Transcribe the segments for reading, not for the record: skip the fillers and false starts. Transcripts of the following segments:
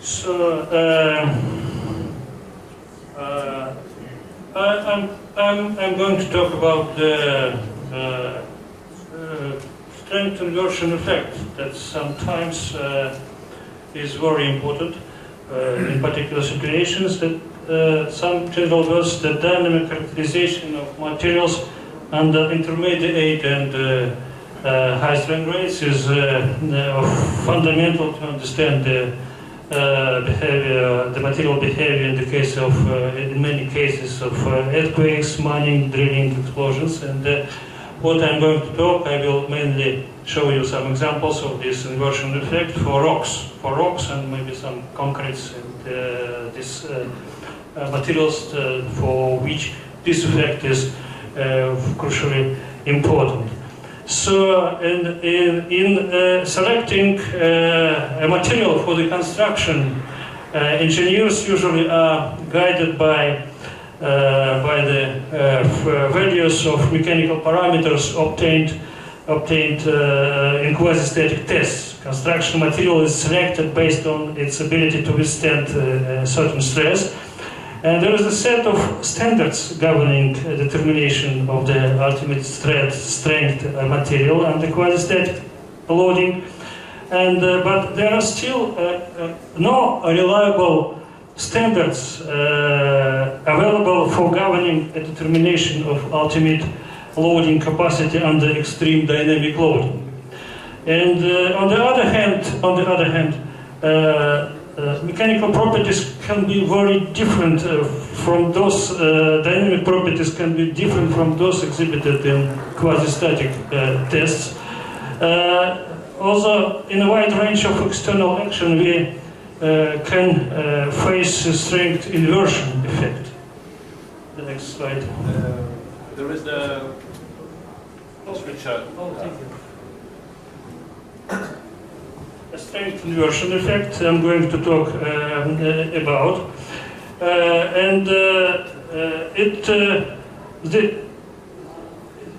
So I'm going to talk about the strength inversion effect that sometimes is very important in particular situations. That some general words, the dynamic characterization of materials under intermediate and high strength rates is fundamental to understand the behavior, the material behavior in the case of, in many cases of earthquakes, mining, drilling, explosions. And what I'm going to talk, I will mainly show you some examples of this inversion effect for rocks and maybe some concretes and these materials for which this effect is crucially important. So in selecting a material for the construction, engineers usually are guided by the values of mechanical parameters obtained in quasi-static tests. Construction material is selected based on its ability to withstand certain stress. And there is a set of standards governing determination of the ultimate strength material and the quasi-static loading. And but there are still no reliable standards available for governing a determination of ultimate loading capacity under extreme dynamic loading. And on the other hand, mechanical properties can be very different from those, dynamic properties can be different from those exhibited in quasi-static tests. Also, in a wide range of external action, we can face a strength inversion effect. The next slide. There is the switcher. Oh, thank you. A strength inversion effect I'm going to talk about,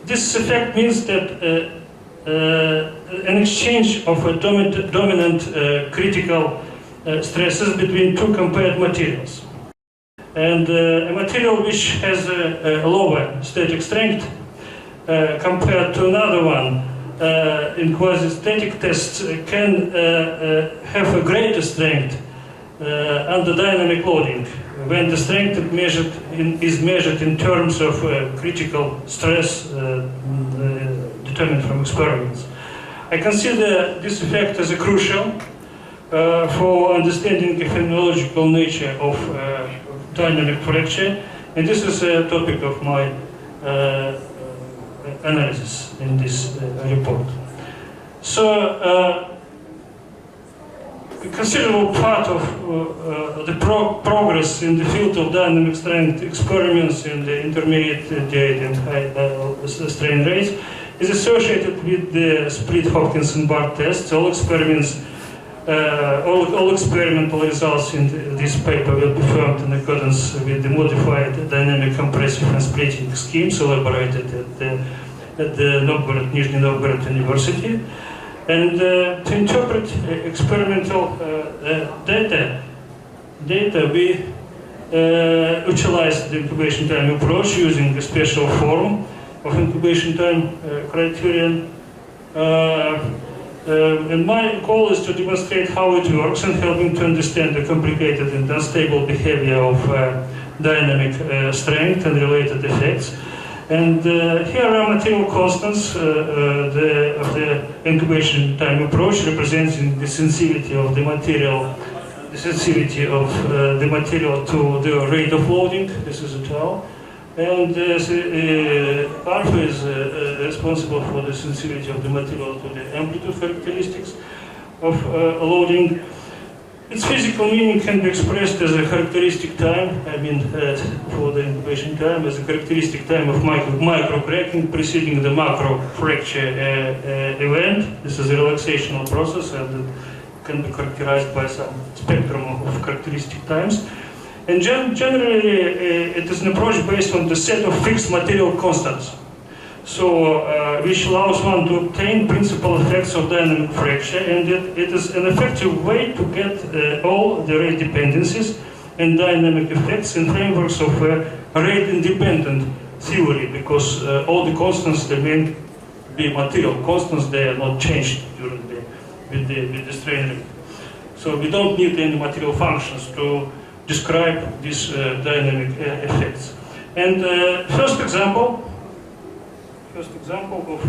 this effect means that an exchange of a dominant critical stresses between two compared materials, and a material which has a lower static strength compared to another one in quasi-static tests can have a greater strength under dynamic loading when the strength is measured in terms of critical stress determined from experiments. I consider this effect as a crucial for understanding the phenomenological nature of dynamic fracture, and this is a topic of my analysis in this report. So, a considerable part of the progress in the field of dynamic strength experiments in the intermediate and high strain rates is associated with the split Hopkinson-Barr tests. All experimental results in this paper will be formed in accordance with the modified dynamic compressive and splitting schemes elaborated at the Novgorod, Nizhny Novgorod University. And to interpret experimental data, we utilized the incubation time approach using a special form of incubation time criterion. And my goal is to demonstrate how it works and helping to understand the complicated and unstable behavior of dynamic strength and related effects. And here are material constants of the incubation time approach, representing the sensitivity of the material, to the rate of loading. This is a tau. And alpha is responsible for the sensitivity of the material to the amplitude characteristics of loading. Its physical meaning can be expressed as a characteristic time, for the incubation time, as a characteristic time of micro cracking preceding the macro fracture event. This is a relaxational process and it can be characterized by some spectrum of characteristic times. And generally, it is an approach based on the set of fixed material constants. which allows one to obtain principal effects of dynamic fracture, and it is an effective way to get all the rate dependencies and dynamic effects in frameworks of rate-independent theory, because all the constants remain be material constants; they are not changed during with the strain rate. So we don't need any material functions to describe these dynamic effects. And first example of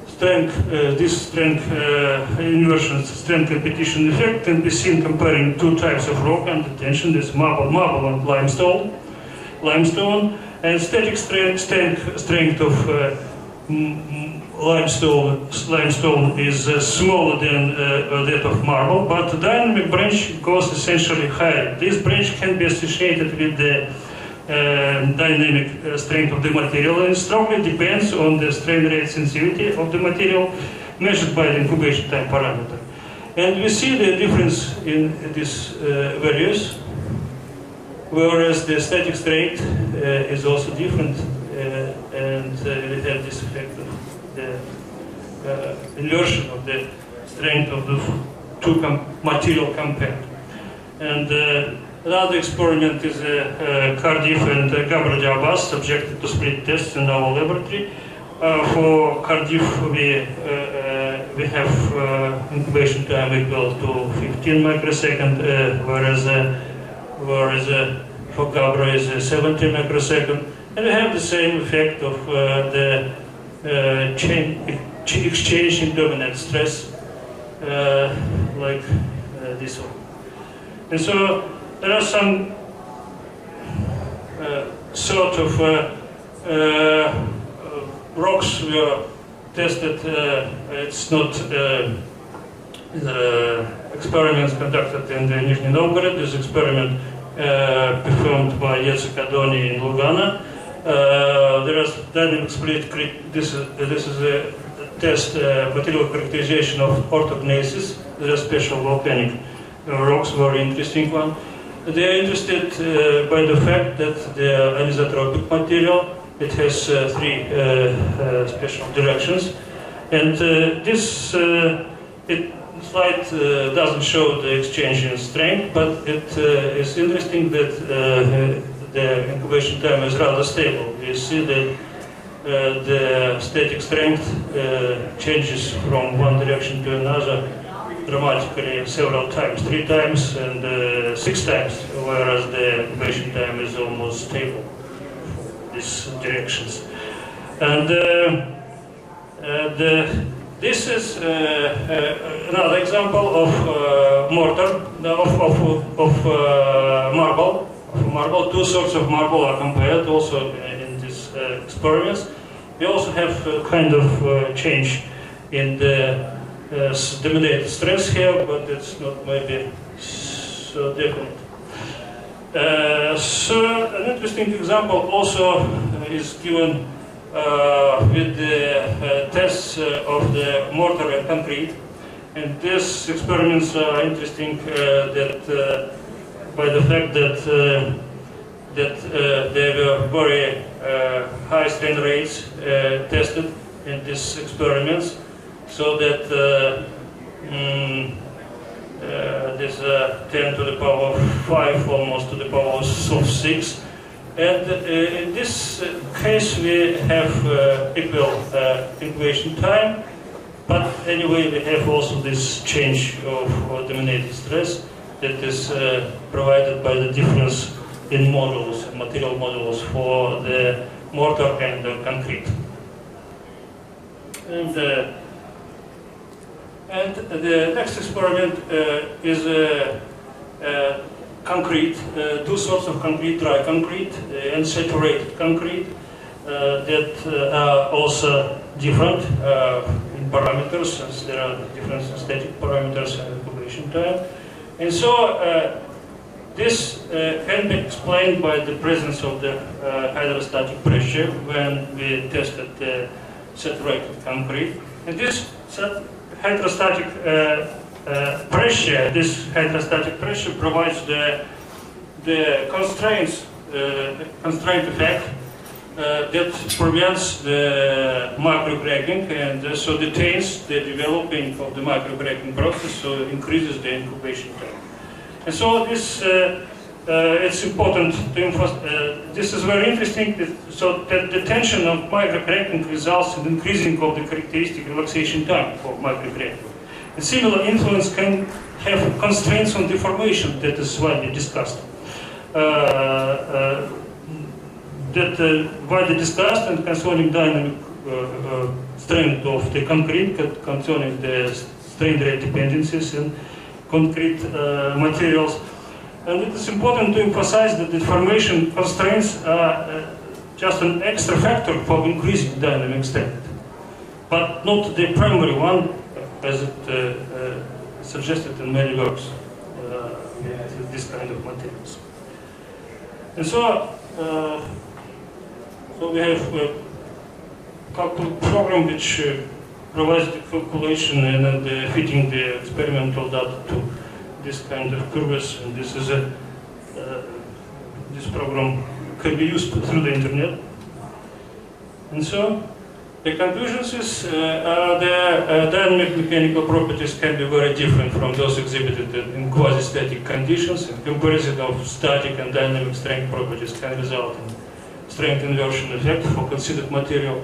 strength, this strength inversion strength competition effect can be seen comparing two types of rock under tension: this marble and limestone, and static strength of limestone is smaller than that of marble, but the dynamic branch goes essentially higher. This branch can be associated with the dynamic strength of the material, and strongly depends on the strain rate sensitivity of the material measured by the incubation time parameter. And we see the difference in these values, whereas the static strength is also different, and we have this effect of the inversion of the strength of the two material compared. And another experiment is Cardiff and Gabra-Diabas subjected to split tests in our laboratory. For Cardiff, we have incubation time equal to 15 microseconds, whereas for Gabra is 70 microseconds, and we have the same effect of the exchange in dominant stress, like this one. And so there are some sort of rocks were tested. It's not experiments conducted in the Nizhny Novgorod. This experiment performed by Jacek Adoni in Lugana. There is dynamic split. This is a test material characterization of orthognesis. There are special volcanic rocks, very interesting one. They are interested by the fact that the anisotropic material, it has three special directions, and this slide doesn't show the exchange in strength, but it is interesting that the incubation time is rather stable. You see that the static strength changes from one direction to another dramatically several times, 3 times and 6 times, whereas the incubation time is almost stable for these directions. And this is another example of mortar, of marble. Two sorts of marble are compared also in these experiments. We also have a kind of change in the dominated stress here, but it's not maybe so definite. So an interesting example also is given with the tests of the mortar and concrete. And these experiments are interesting that by the fact that there were very high strain rates tested in these experiments, so that this 10 to the power of 5, almost to the power of 6. And in this case we have equal incubation time, but anyway we have also this change of dominated stress that is provided by the difference in modulus, material modulus for the mortar and the concrete. And the next experiment is concrete, two sorts of concrete, dry concrete and saturated concrete that are also different in parameters, since there are different static parameters and incubation time. And so this can be explained by the presence of the hydrostatic pressure when we tested the saturated concrete. And this hydrostatic pressure provides the constraint effect that prevents the microcracking and so detains the developing of the microcracking process, so increases the incubation time. And so this it's important to emphasize. This is very interesting. So that the tension of microcracking results in increasing of the characteristic relaxation time for microcracking. A similar influence can have constraints on deformation that is widely discussed. Widely discussed and concerning dynamic strength of the concrete, concerning the strain rate dependencies in concrete materials. And it is important to emphasize that the deformation constraints are just an extra factor for increasing dynamic strength, but not the primary one, as it suggested in many works with this kind of materials. And so, so we have a program which provides the calculation and fitting the experimental data to this kind of curves, and this is this program can be used through the internet. And so the conclusions is the dynamic mechanical properties can be very different from those exhibited in quasi-static conditions, and comparison of static and dynamic strength properties can result in strength inversion effect for considered material.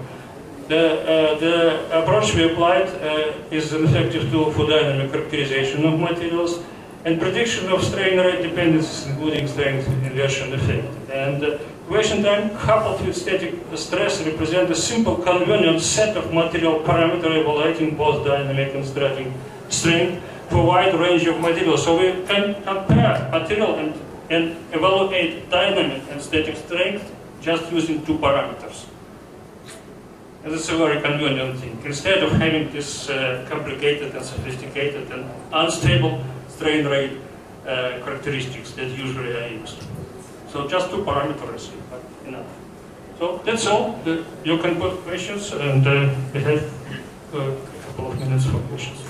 The approach we applied is an effective tool for dynamic characterization of materials and prediction of strain rate dependencies, including strength inversion effect. And equation time coupled with static stress represent a simple convenient set of material parameters evaluating both dynamic and static strength for a wide range of materials. So we can compare material and evaluate dynamic and static strength just using two parameters. And it's a very convenient thing. Instead of having this complicated and sophisticated and unstable strain rate characteristics that usually are used. So just two parameters are enough. So that's all. You can put questions, and we have a couple of minutes for questions.